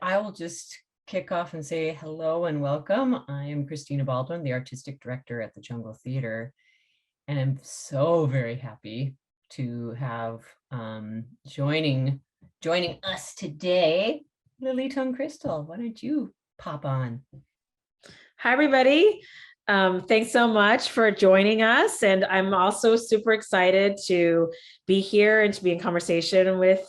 I will just kick off and say hello and welcome. I am Christina Baldwin, the artistic director at the Jungle Theater, and I'm so very happy to have joining us today, Lily Tung Crystal. Why don't you pop on? Hi, everybody. Thanks so much for joining us. And I'm also super excited to be here and to be in conversation with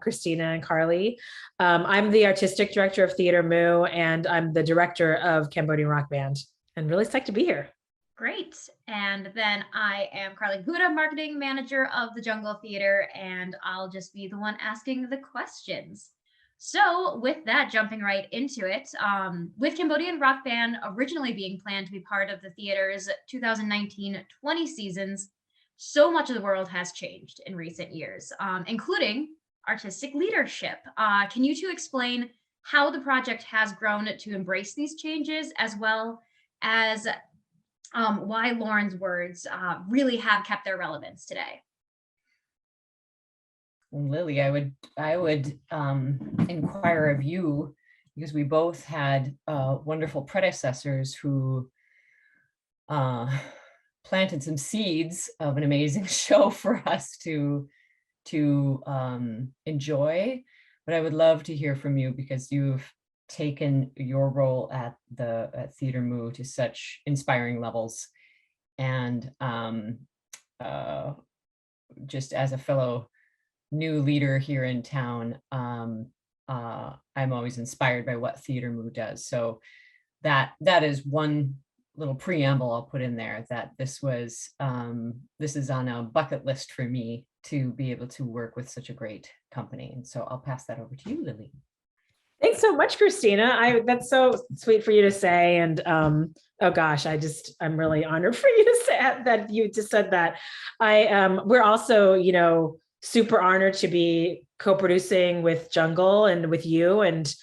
Christina and Carly. I'm the artistic director of Theater Moo, and I'm the director of Cambodian Rock Band, and really psyched to be here. Great. And then I am Carly Guda, marketing manager of the Jungle Theater, and I'll just be the one asking the questions. So with that, jumping right into it, with Cambodian Rock Band originally being planned to be part of the theater's 2019-20 seasons, so much of the world has changed in recent years, including artistic leadership. Can you two explain how the project has grown to embrace these changes, as well as why Lauren's words really have kept their relevance today? Lily, I would inquire of you, because we both had wonderful predecessors who planted some seeds of an amazing show for us to enjoy. But I would love to hear from you, because you've taken your role at Theater Moo to such inspiring levels, and just as a fellow new leader here in town, I'm always inspired by what Theater Moo does. So that is one little preamble I'll put in there, that this is on a bucket list for me to be able to work with such a great company. And so I'll pass that over to you, Lily. Thanks so much, Christina. That's so sweet for you to say. And oh gosh, I'm really honored for you to say that you just said that. We're also, super honored to be co-producing with Jungle and with you. And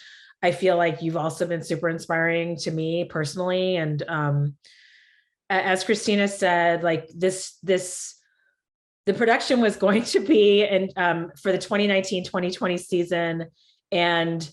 I feel like you've also been super inspiring to me personally. And as Christina said, like the production was going to be for the 2019-2020 season. And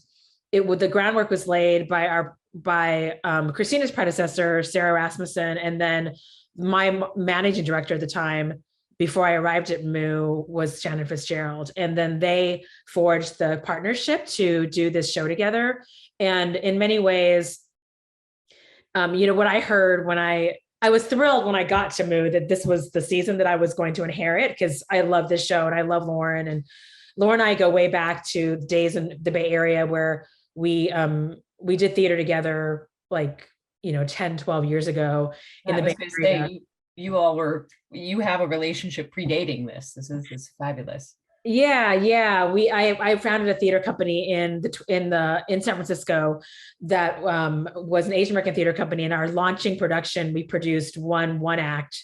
the groundwork was laid by Christina's predecessor, Sarah Rasmussen, and then my managing director at the time, before I arrived at Moo, was Shannon Fitzgerald. And then they forged the partnership to do this show together. And in many ways, what I heard when I was thrilled when I got to Moo that this was the season that I was going to inherit, because I love this show and I love Lauren. And Lauren and I go way back to days in the Bay Area where we did theater together, 10, 12 years ago in the Bay Area. You have a relationship predating this. This is fabulous. Yeah. I founded a theater company in San Francisco that was an Asian American theater company. In our launching production, we produced one act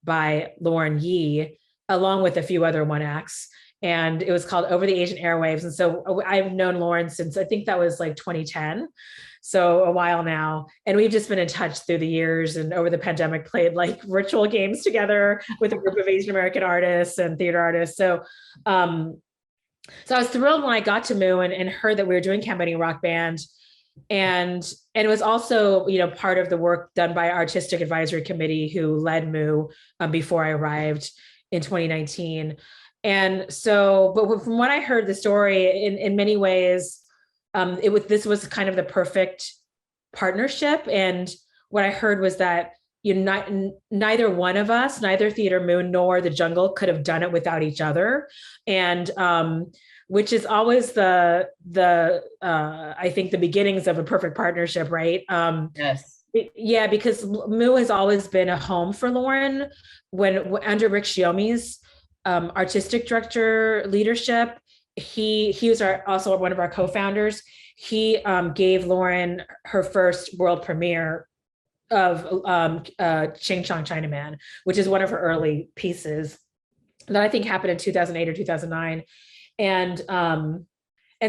by Lauren Yee, along with a few other one acts. And it was called Over the Asian Airwaves. And so I've known Lauren since, I think that was 2010. So a while now. And we've just been in touch through the years, and over the pandemic played virtual games together with a group of Asian American artists and theater artists. So I was thrilled when I got to Moo and heard that we were doing Cambodian Rock Band. And it was also, part of the work done by our artistic advisory committee who led Moo before I arrived in 2019. And so, but from what I heard the story, in many ways, this was kind of the perfect partnership. And what I heard was that neither one of us, neither Theater Moo nor the Jungle, could have done it without each other. And which is always I think the beginnings of a perfect partnership, right? Yes. Because Moo has always been a home for Lauren. When under Rick Shiomi's artistic director leadership, he was also one of our co-founders. He gave Lauren her first world premiere of Ching Chong Chinaman, which is one of her early pieces that I think happened in 2008 or 2009. And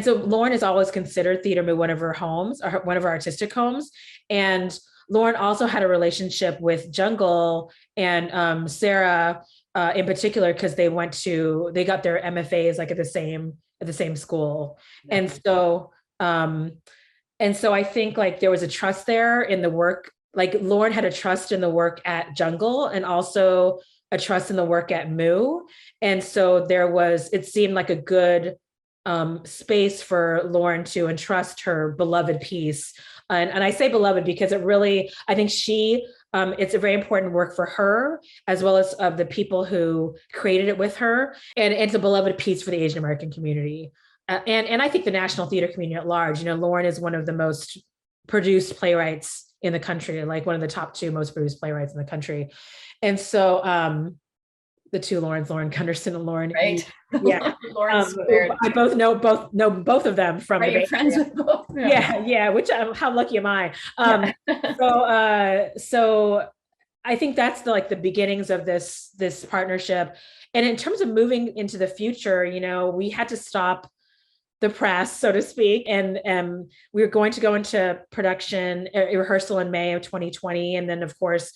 so Lauren has always considered Theater Moo one of her homes, or one of her artistic homes. And Lauren also had a relationship with Jungle and Sarah in particular, because they got their MFAs at the same school. And so And so I think like there was a trust there in the work. Like Lauren had a trust in the work at Jungle and also a trust in the work at Moo. And so it seemed like a good space for Lauren to entrust her beloved piece. And I say beloved because it really, I think it's a very important work for her, as well as of the people who created it with her. And it's a beloved piece for the Asian American community. And I think the national theater community at large. Lauren is one of the most produced playwrights in the country, like one of the top 2 most produced playwrights in the country. And so the 2 Laurens, Lauren Gunderson and Lauren. Right. Yeah. I know both of them from the Bay friends with both. Yeah. Which how lucky am I? So I think that's the beginnings of this partnership. And in terms of moving into the future, we had to stop the press, so to speak. And we were going to go into production rehearsal in May of 2020. And then of course,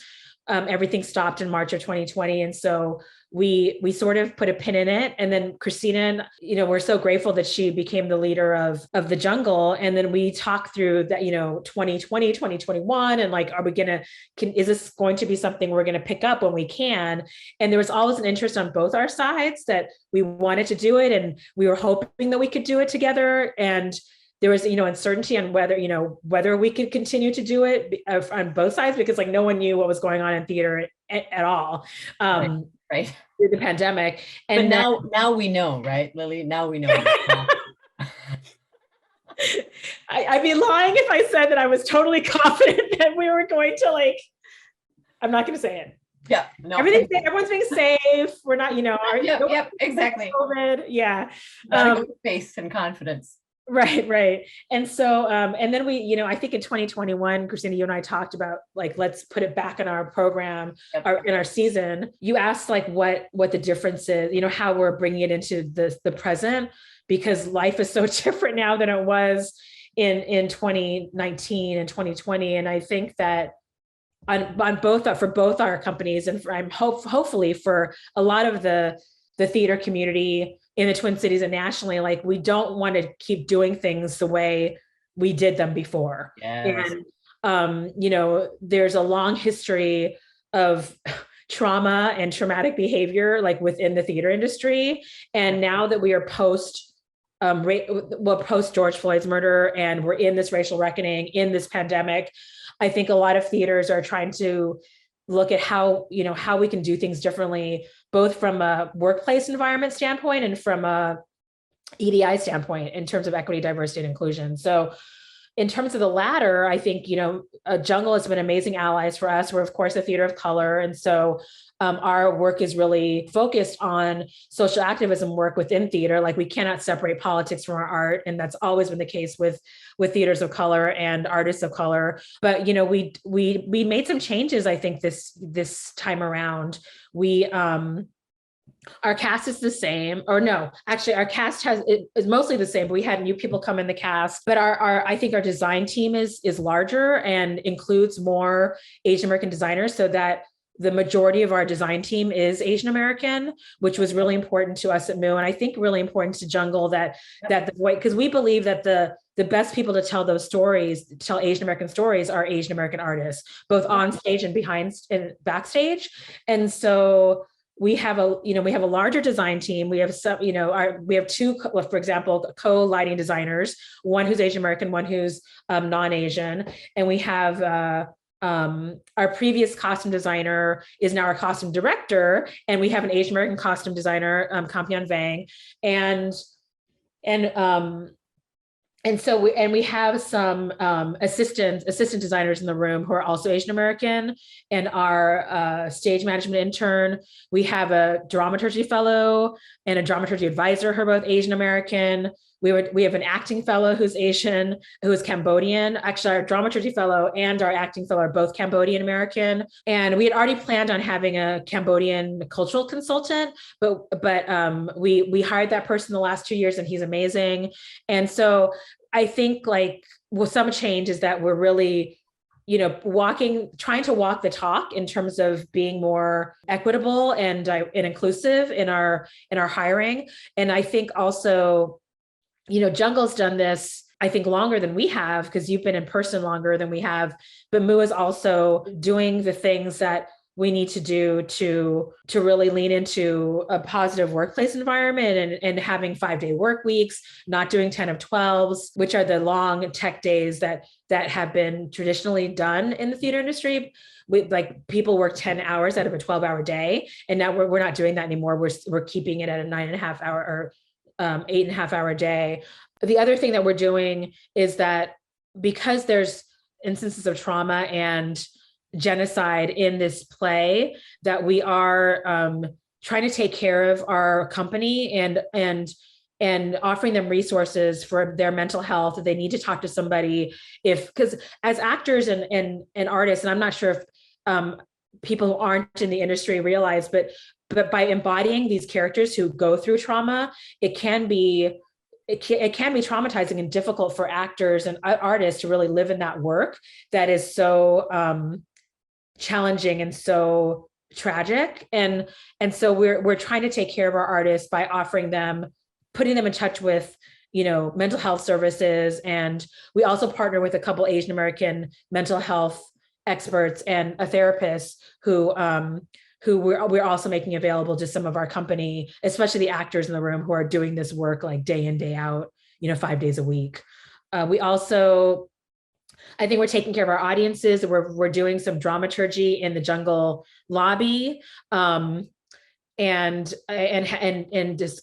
everything stopped in March of 2020. And so we sort of put a pin in it. And then Christina, we're so grateful that she became the leader of the Jungle. And then we talked through that, 2020, 2021, and like, is this going to be something we're going to pick up when we can? And there was always an interest on both our sides that we wanted to do it. And we were hoping that we could do it together. And there was, uncertainty on whether we could continue to do it on both sides, because like no one knew what was going on in theater at all. Right. Through the pandemic. And now we know, right, Lily? Now we know. I'd be lying if I said that I was totally confident that we were going to I'm not going to say it. Yeah, no. Everyone's being safe. We're not, Yep, exactly. COVID. Yeah. Faith and confidence. Right. And so, and then we, I think in 2021, Christina, you and I talked about let's put it back in our program, in our season. You asked what the difference is, how we're bringing it into the present, because life is so different now than it was in 2019 and 2020. And I think that on both, for both our companies, and I'm hopefully for a lot of the theater community in the Twin Cities and nationally, we don't want to keep doing things the way we did them before. Yes. And, there's a long history of trauma and traumatic behavior, within the theater industry. And now that we are post George Floyd's murder, and we're in this racial reckoning, in this pandemic, I think a lot of theaters are trying to look at how we can do things differently, both from a workplace environment standpoint and from a EDI standpoint in terms of equity, diversity, and inclusion. So in terms of the latter, I think, Jungle has been amazing allies for us. We're, of course, a theater of color. And so our work is really focused on social activism work within theater. We cannot separate politics from our art. And that's always been the case with theaters of color and artists of color. But, we made some changes, I think, this time around. Our cast is the same, or no, actually our cast is mostly the same, but we had new people come in the cast. But I think our design team is larger and includes more Asian American designers, so that the majority of our design team is Asian American, which was really important to us at Moo, and I think really important to Jungle that the voice, because we believe that the best people to tell those stories, tell Asian American stories, are Asian American artists, both on stage and behind and backstage. And so we have a larger design team. We have some, we have 2, for example, co-lighting designers, one who's Asian American, one who's non-Asian. And we have our previous costume designer is now our costume director. And we have an Asian American costume designer, Kampian Vang. And so we have some assistant designers in the room who are also Asian American, and our stage management intern. We have a dramaturgy fellow and a dramaturgy advisor who are both Asian American. We have an acting fellow who's Asian, who is Cambodian. Actually, our dramaturgy fellow and our acting fellow are both Cambodian American. And we had already planned on having a Cambodian cultural consultant, but we hired that person the last 2 years, and he's amazing. And so I think some change is that we're really, trying to walk the talk in terms of being more equitable and inclusive in our hiring. And I think also, Jungle's done this I think, longer than we have, because you've been in person longer than we have. But Moo is also doing the things that we need to do to really lean into a positive workplace environment, and having 5-day work weeks, not doing 10 of 12s, which are the long tech days that have been traditionally done in the theater industry. Like, people work 10 hours out of a 12-hour day, and now we're not doing that anymore. We're keeping it at a 9.5 hour or 8.5 hour day. The other thing that we're doing is that, because there's instances of trauma and genocide in this play, that we are trying to take care of our company and offering them resources for their mental health. They need to talk to somebody, because as actors and artists, and I'm not sure if people who aren't in the industry realize, but by embodying these characters who go through trauma, it can be traumatizing and difficult for actors and artists to really live in that work that is so challenging and so tragic. And so we're trying to take care of our artists by offering them, putting them in touch with, mental health services. And we also partner with a couple Asian American mental health experts and a therapist who we're also making available to some of our company, especially the actors in the room who are doing this work like day in, day out, 5 days a week. We also, I think, we're taking care of our audiences. We're doing some dramaturgy in the Jungle lobby, and just,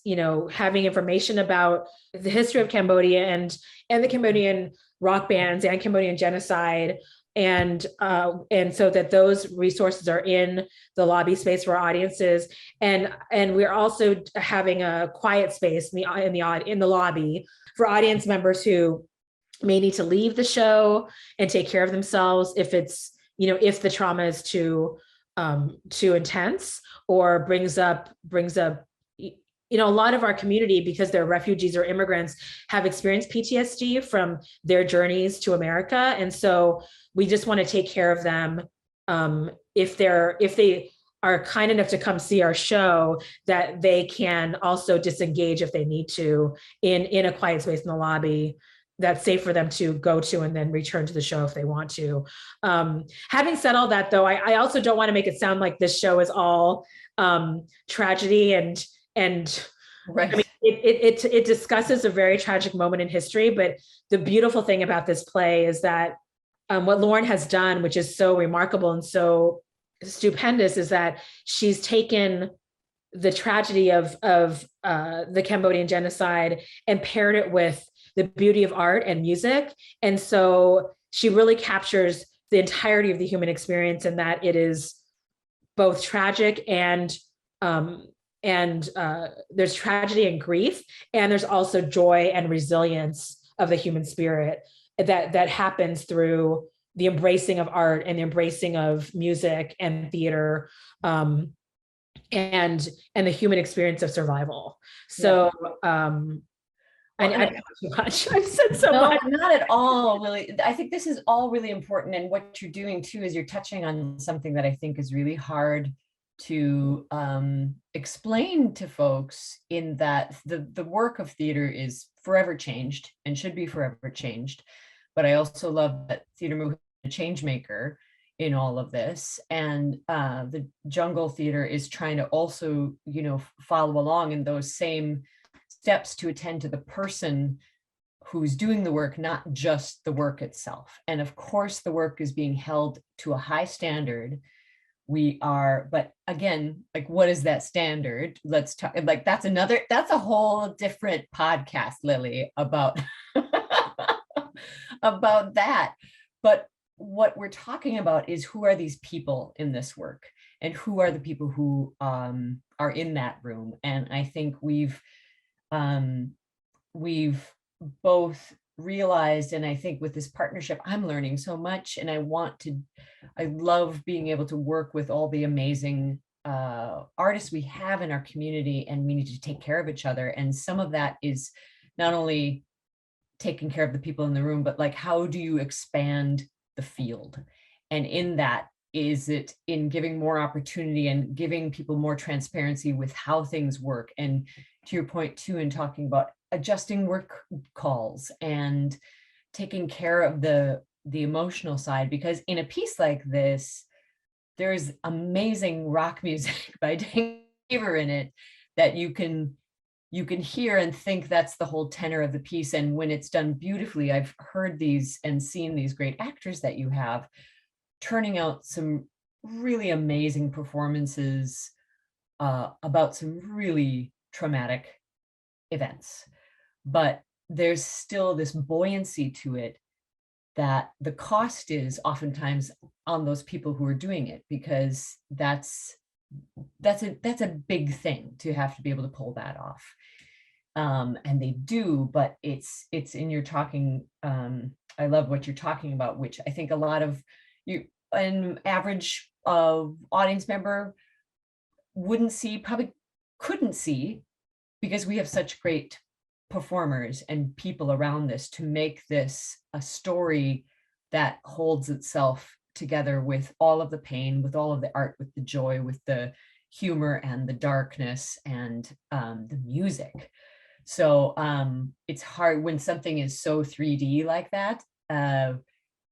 having information about the history of Cambodia and the Cambodian rock bands and Cambodian genocide. And so that those resources are in the lobby space for our audiences, and we're also having a quiet space in the lobby for audience members who may need to leave the show and take care of themselves if it's, if the trauma is too intense, or brings up a lot of our community, because they're refugees or immigrants, have experienced PTSD from their journeys to America. And so we just want to take care of them. If they are kind enough to come see our show, that they can also disengage if they need to in a quiet space in the lobby that's safe for them to go to, and then return to the show if they want to. Having said all that, though, I also don't want to make it sound like this show is all tragedy and Right. I mean, it discusses a very tragic moment in history, but the beautiful thing about this play is that what Lauren has done, which is so remarkable and so stupendous, is that she's taken the tragedy of the Cambodian genocide and paired it with the beauty of art and music. And so she really captures the entirety of the human experience, and that it is both tragic and there's tragedy and grief, and there's also joy and resilience of the human spirit that happens through the embracing of art and the embracing of music and theater, and the human experience of survival. So I too much. I've said so much. Not at all, really. I think this is all really important, and what you're doing too is you're touching on something that I think is really hard to explain to folks, in that the work of theater is forever changed and should be forever changed. But I also love that theater movement is a change maker in all of this, and the Jungle Theater is trying to also, follow along in those same steps to attend to the person who's doing the work, not just the work itself. And of course, the work is being held to a high standard. But again, like, what is that standard? Let's talk, like, that's a whole different podcast, Lily, about about that. But what we're talking about is, who are these people in this work, and who are the people who are in that room? And I think we've both realized, and I think with this partnership, I'm learning so much, and I love being able to work with all the amazing artists we have in our community, and we need to take care of each other. And some of that is not only taking care of the people in the room, but like, how do you expand the field? And in that, is it in giving more opportunity and giving people more transparency with how things work? And to your point too, in talking about adjusting work calls and taking care of the emotional side, because in a piece like this, there's amazing rock music by Dave in it that you can hear and think that's the whole tenor of the piece. And when it's done beautifully, I've heard these and seen these great actors that you have turning out some really amazing performances about some really traumatic events. But there's still this buoyancy to it that the cost is oftentimes on those people who are doing it, because that's a big thing to have to be able to pull that off. And they do, but it's in your talking. I love what you're talking about, which I think a lot of you, an average audience member wouldn't see, probably couldn't see, because we have such great performers and people around this to make this a story that holds itself together with all of the pain, with all of the art, with the joy, with the humor and the darkness and the music. So it's hard when something is so 3D like that.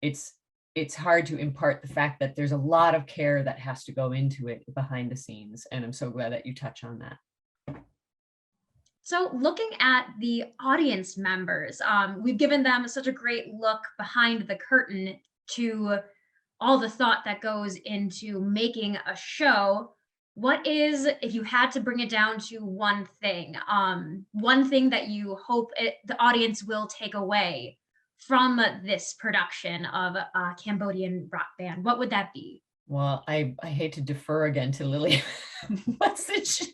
It's hard to impart the fact that there's a lot of care that has to go into it behind the scenes. And I'm so glad that you touch on that. So looking at the audience members, we've given them such a great look behind the curtain to all the thought that goes into making a show. What is, if you had to bring it down to one thing that you hope the audience will take away from this production of Cambodian Rock Band, what would that be? Well, I hate to defer again to Lily, but since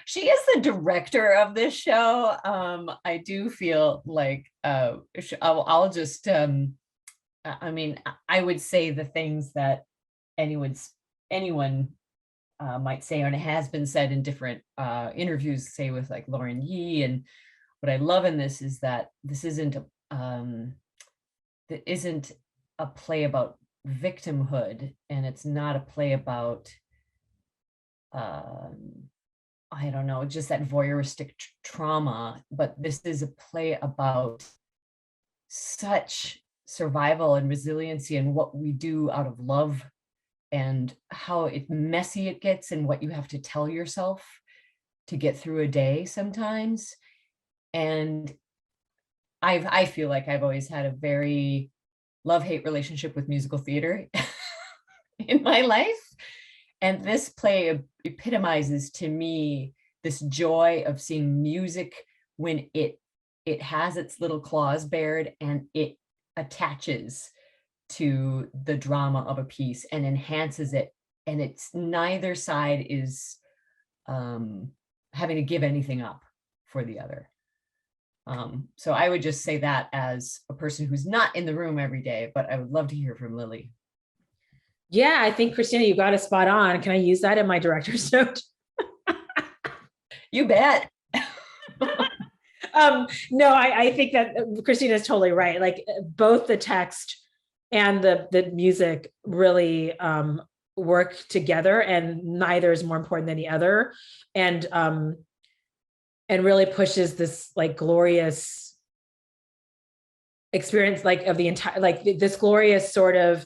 she is the director of this show, I do feel like I'll just, I mean, I would say the things that anyone might say, and it has been said in different interviews, say with like Lauren Yee. And what I love in this is that this isn't a play about victimhood, and it's not a play about I don't know, just that voyeuristic trauma, but this is a play about such survival and resiliency and what we do out of love and how messy it gets and what you have to tell yourself to get through a day sometimes. And I feel like I've always had a very love-hate relationship with musical theater in my life. And this play epitomizes to me this joy of seeing music when it has its little claws bared and it attaches to the drama of a piece and enhances it. And it's neither side is having to give anything up for the other. So I would just say that as a person who's not in the room every day, but I would love to hear from Lily. Yeah, I think Christina, you got it spot on. Can I use that in my director's note? You bet. No, I think that Christina is totally right. Like both the text and the music really work together, and neither is more important than the other. And really pushes this like glorious experience, like of the entire, like this glorious sort of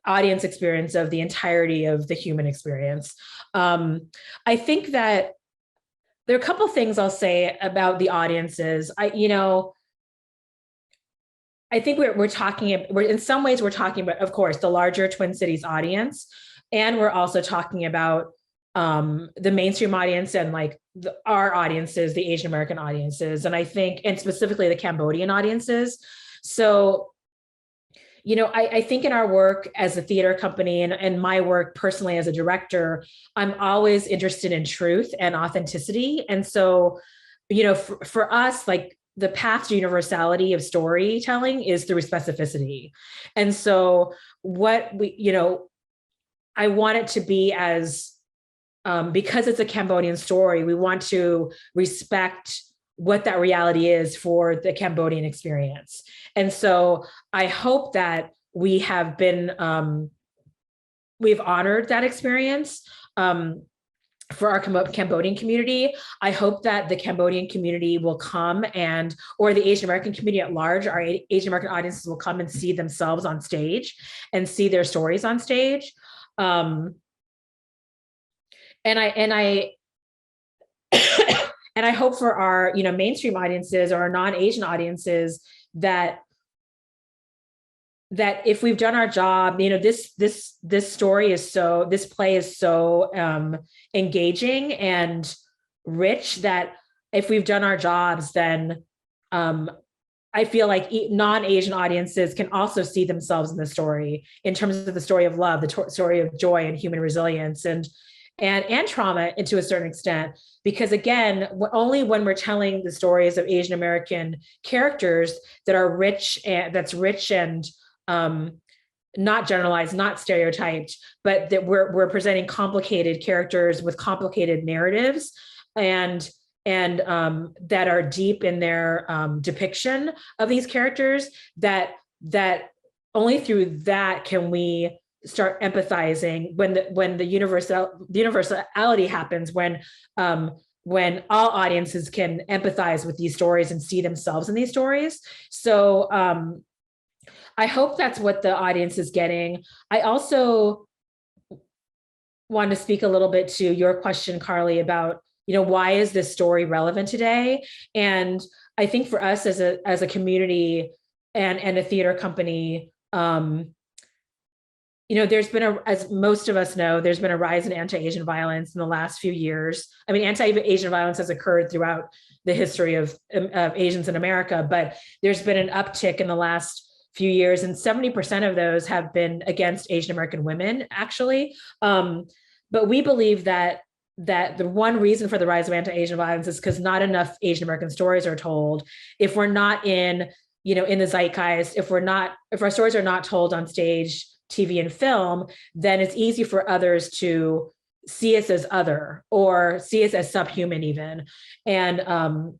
audience experience of the entirety of the human experience. I think that there are a couple of things I'll say about the audiences. I think we're in some ways we're talking about, of course, the larger Twin Cities audience, and we're also talking about the mainstream audience and like our audiences, the Asian American audiences, and I think, and specifically the Cambodian audiences. So, I think in our work as a theater company and my work personally as a director, I'm always interested in truth and authenticity. And so, for us, like the path to universality of storytelling is through specificity. And so what I want it to be as, because it's a Cambodian story, we want to respect what that reality is for the Cambodian experience. And so I hope that we have been, we've honored that experience. for our Cambodian community. I hope that the Cambodian community will come or the Asian American community at large, our Asian American audiences will come and see themselves on stage and see their stories on stage. And I and I hope for our, mainstream audiences or our non-Asian audiences that if we've done our job, this story is this play is so engaging and rich that if we've done our jobs, then I feel like non-Asian audiences can also see themselves in the story in terms of the story of love, the story of joy and human resilience and trauma to a certain extent. Because again, only when we're telling the stories of Asian American characters that are rich and not generalized, not stereotyped, but that we're presenting complicated characters with complicated narratives and that are deep in their depiction of these characters, that only through that can we start empathizing when the universality happens, when all audiences can empathize with these stories and see themselves in these stories. So I hope that's what the audience is getting. I also want to speak a little bit to your question, Carly, about, why is this story relevant today? And I think for us as a community and a theater company, there's been as most of us know, there's been a rise in anti-Asian violence in the last few years. I mean, anti-Asian violence has occurred throughout the history of Asians in America, but there's been an uptick in the last few years, and 70% of those have been against Asian American women, actually. But we believe that the one reason for the rise of anti-Asian violence is because not enough Asian American stories are told. If we're not in the zeitgeist, if our stories are not told on stage, TV, and film, then it's easy for others to see us as other or see us as subhuman even. And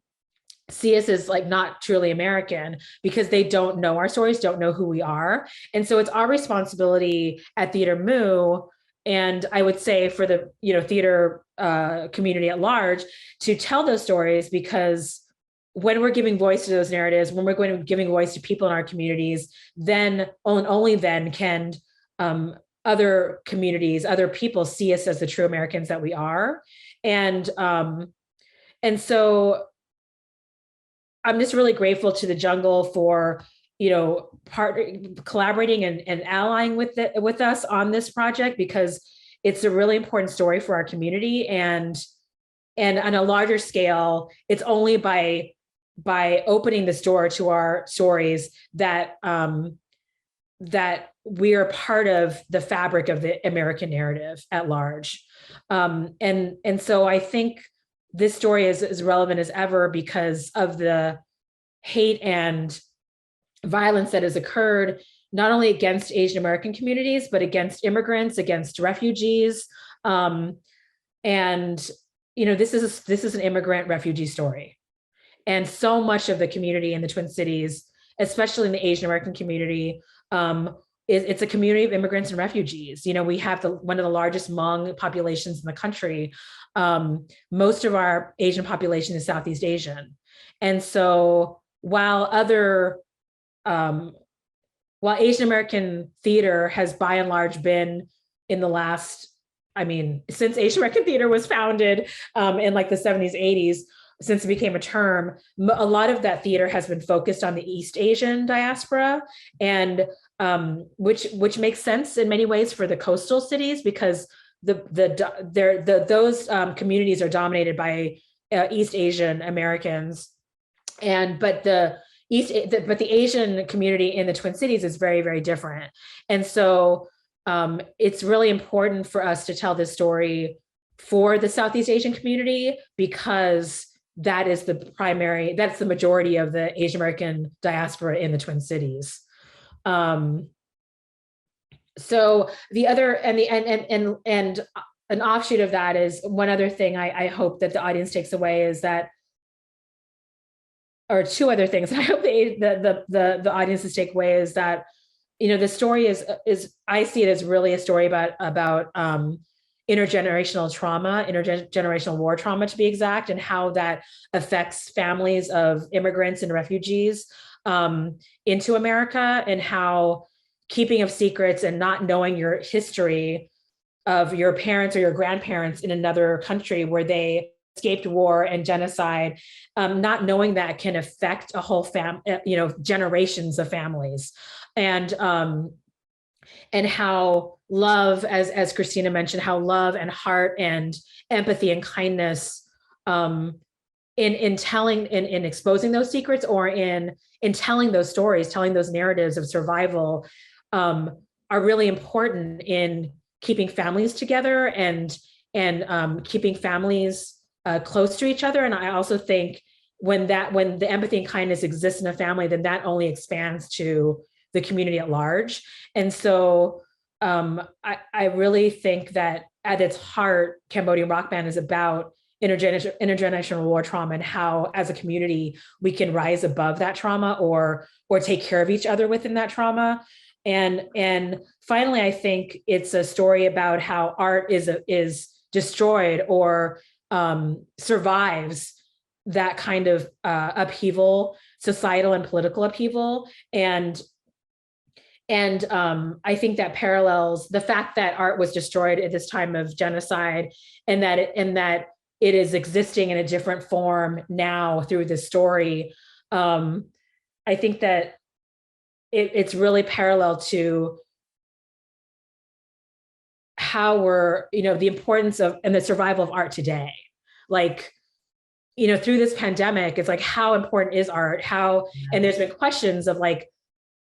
see us as like not truly American because they don't know our stories, don't know who we are. And so it's our responsibility at Theater Mu, and I would say for the theater community at large, to tell those stories, because when we're giving voice to those narratives, when we're going to be giving voice to people in our communities, then only then can other communities, other people see us as the true Americans that we are. And so I'm just really grateful to the Jungle for, collaborating and allying with us on this project, because it's a really important story for our community. And on a larger scale, it's only by opening this door to our stories that we are part of the fabric of the American narrative at large. And so I think this story is as relevant as ever because of the hate and violence that has occurred, not only against Asian American communities, but against immigrants, against refugees. This is an immigrant refugee story. And so much of the community in the Twin Cities, especially in the Asian American community, it's a community of immigrants and refugees. We have one of the largest Hmong populations in the country. Most of our Asian population is Southeast Asian. And so while Asian American theater has by and large been in the last, since Asian American theater was founded in like the 70s, 80s, since it became a term, a lot of that theater has been focused on the East Asian diaspora, and which makes sense in many ways for the coastal cities, because those communities are dominated by East Asian Americans, but the Asian community in the Twin Cities is very, very different. And so it's really important for us to tell this story for the Southeast Asian community, because that's the majority of the Asian American diaspora in the Twin Cities. So the other and an offshoot of that is one other thing I hope that the audience takes away is that, or two other things I hope the audiences take away is that, the story is I see it as really a story about intergenerational trauma, intergenerational war trauma to be exact, and how that affects families of immigrants and refugees into America, and how keeping of secrets and not knowing your history of your parents or your grandparents in another country where they escaped war and genocide, not knowing that can affect a whole generations of families. And how love, as Christina mentioned, how love and heart and empathy and kindness in telling, in exposing those secrets, or in telling those stories, telling those narratives of survival, are really important in keeping families together and keeping families close to each other. And I also think when the empathy and kindness exists in a family, then that only expands to the community at large. And so I really think that at its heart, Cambodian Rock Band is about intergenerational war trauma, and how as a community we can rise above that trauma or take care of each other within that trauma. And finally, I think it's a story about how art is destroyed or survives that kind of upheaval, societal and political upheaval. And I think that parallels the fact that art was destroyed at this time of genocide, and that it is existing in a different form now through this story. I think that it's really parallel to how we're, the importance of and the survival of art today. Like, through this pandemic, it's like, how important is art? And there's been questions of like,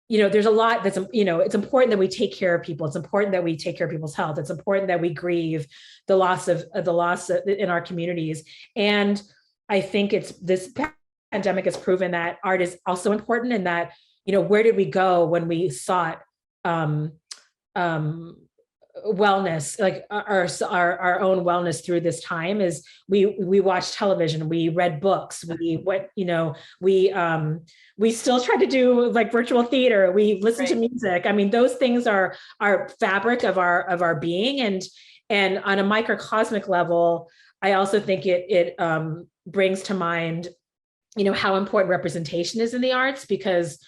there's a lot that's, it's important that we take care of people. It's important that we take care of people's health. It's important that we grieve the loss in our communities. And I think this pandemic has proven that art is also important, and that, where did we go when we sought wellness, like our own wellness through this time? Is we watched television, we read books, we still try to do like virtual theater, we listen to music. I mean, those things are fabric of our being. And on a microcosmic level, I also think it brings to mind, how important representation is in the arts, because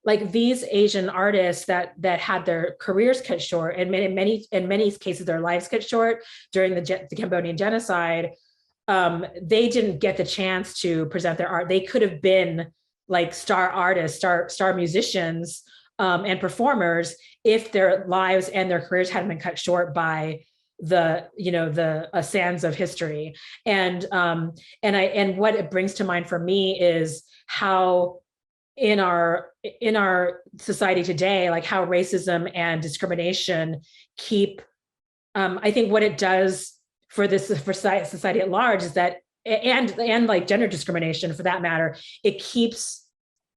like these Asian artists that had their careers cut short, and in many cases their lives cut short during the Cambodian genocide, they didn't get the chance to present their art. They could have been like star artists, star musicians, and performers if their lives and their careers hadn't been cut short by the sands of history. And what it brings to mind for me is how in our society today, like how racism and discrimination keep, I think what it does for society at large is that, and like gender discrimination for that matter, it keeps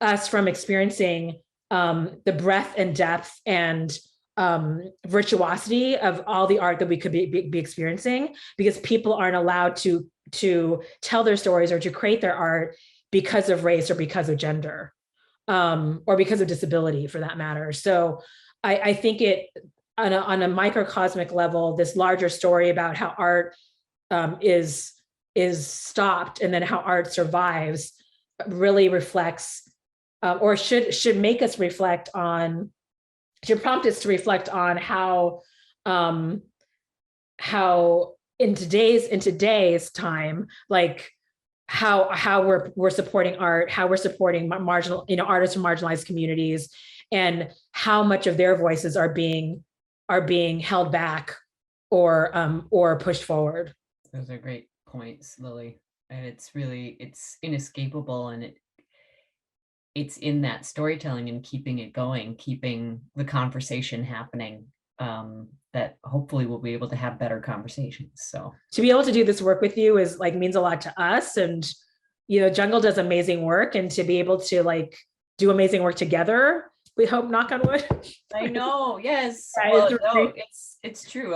us from experiencing the breadth and depth and virtuosity of all the art that we could be experiencing, because people aren't allowed to tell their stories or to create their art because of race or because of gender, or because of disability for that matter. So I think it, on a microcosmic level, this larger story about how art is stopped and then how art survives really reflects, or should make us reflect on, should prompt us to reflect on how in today's time, like how we're supporting art, how we're supporting marginal, artists from marginalized communities, and how much of their voices are being held back or pushed forward. Those are great points, Lily. And it's inescapable, and it's in that storytelling and keeping it going, keeping the conversation happening, that hopefully we'll be able to have better conversations. So to be able to do this work with you is like means a lot to us. And Jungle does amazing work, and to be able to like do amazing work together, we hope, knock on wood. I know, yes. Yeah, Well, no, it's true.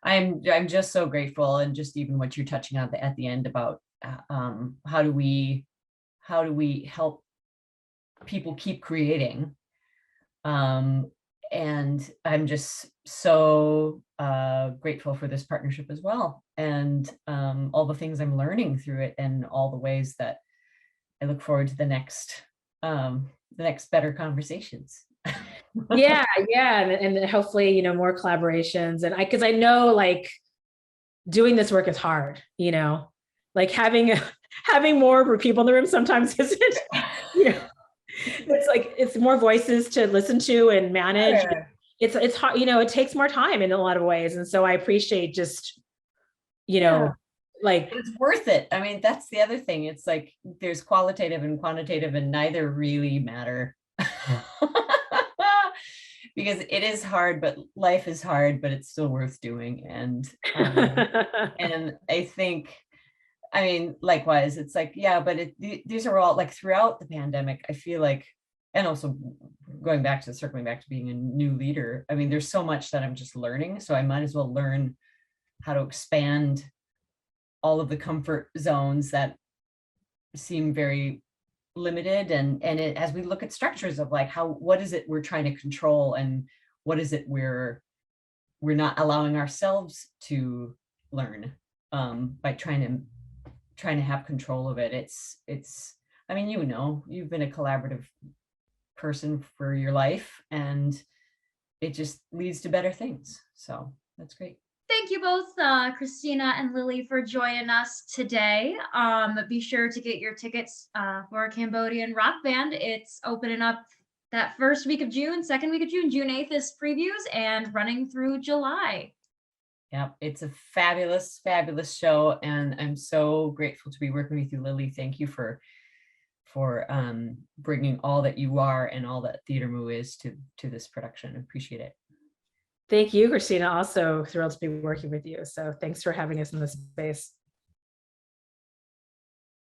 I'm just so grateful, and just even what you're touching on at the end about how do we help people keep creating, and I'm just so grateful for this partnership as well, and all the things I'm learning through it, and all the ways that I look forward to the next better conversations. Yeah, yeah, and hopefully, you know, more collaborations. And because I know, like, doing this work is hard, you know, like having more people in the room sometimes isn't, you know, it's like, it's more voices to listen to and manage. Sure. It's hard, you know, it takes more time in a lot of ways. And so I appreciate just, you Yeah. know, like, It's worth it. I mean, that's the other thing. It's like there's qualitative and quantitative, and neither really matter. Because it is hard, but life is hard, but it's still worth doing. And I think, I mean, likewise, it's like, yeah, but these are all like throughout the pandemic, I feel like, and also circling back to being a new leader. I mean, there's so much that I'm just learning, so I might as well learn how to expand all of the comfort zones that seem very limited, and as we look at structures of like what is it we're trying to control, and what is it we're not allowing ourselves to learn by trying to have control of it. It's I mean, you know, you've been a collaborative person for your life, and it just leads to better things, so that's great. Thank you both, Christina and Lily, for joining us today. Be sure to get your tickets for Cambodian Rock Band. It's opening up that first week of June, second week of June. June 8th is previews and running through July. Yeah, it's a fabulous, fabulous show, and I'm so grateful to be working with you, Lily. Thank you for bringing all that you are and all that Theater Moo is to this production. I appreciate it. thank you, Christina. Also thrilled to be working with you. So thanks for having us in this space.